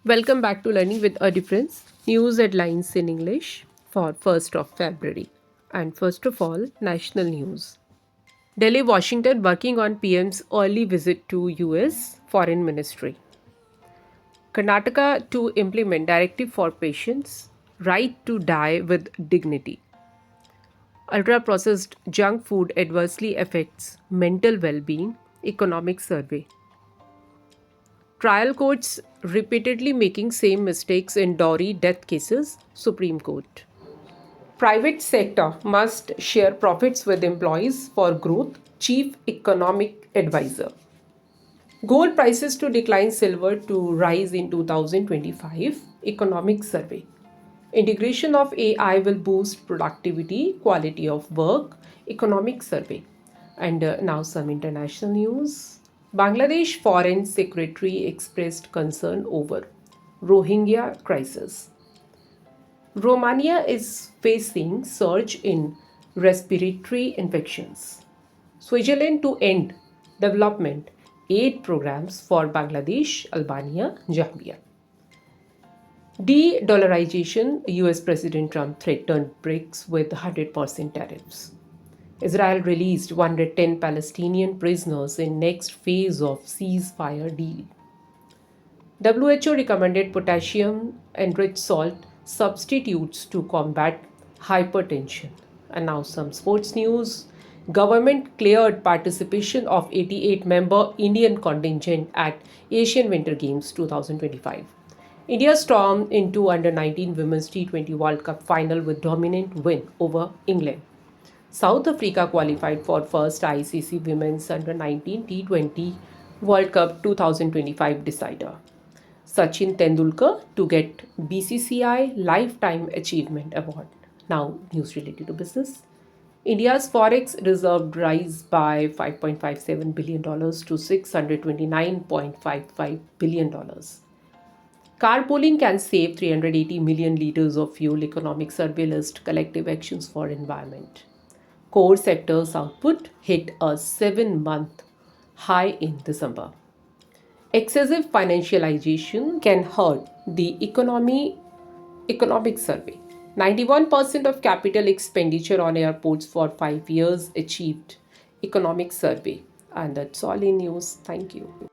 Welcome back to Learning with a Difference. News headlines in English for 1st of February. And first of all, national news. Delhi, Washington working on PM's early visit to US Foreign Ministry. Karnataka to implement directive for patients right to die with dignity. Ultra processed junk food adversely affects mental well-being. Economic survey. Trial courts repeatedly making same mistakes in dowry death cases, Supreme Court. Private sector must share profits with employees for growth, Chief Economic Advisor. Gold prices to decline, silver to rise in 2025, Economic Survey. Integration of AI will boost productivity, quality of work, Economic Survey. And now some international news. Bangladesh Foreign Secretary expressed concern over Rohingya crisis. Romania is facing surge in respiratory infections. Switzerland to end development aid programs for Bangladesh, Albania, Zambia. De-dollarization, US President Trump threatened BRICS with 100% tariffs. Israel released 110 Palestinian prisoners in next phase of ceasefire deal. WHO recommended potassium enriched salt substitutes to combat hypertension. And now some sports news. Government cleared participation of 88 member Indian contingent at Asian Winter Games 2025. India stormed into under 19 Women's T20 World Cup final with dominant win over England. South Africa qualified for first ICC Women's Under 19 T20 World Cup 2025 decider. Sachin Tendulkar to get BCCI Lifetime Achievement Award. Now, news related to business. India's forex reserve rise by $5.57 billion to $629.55 billion. Carpooling can save 380 million liters of fuel, Economic Survey list collective actions for environment. Core sectors output hit a 7-month high in December. Excessive financialization can hurt the economic survey. 91% of capital expenditure on airports for 5 years achieved economic survey. And that's all in news. Thank you.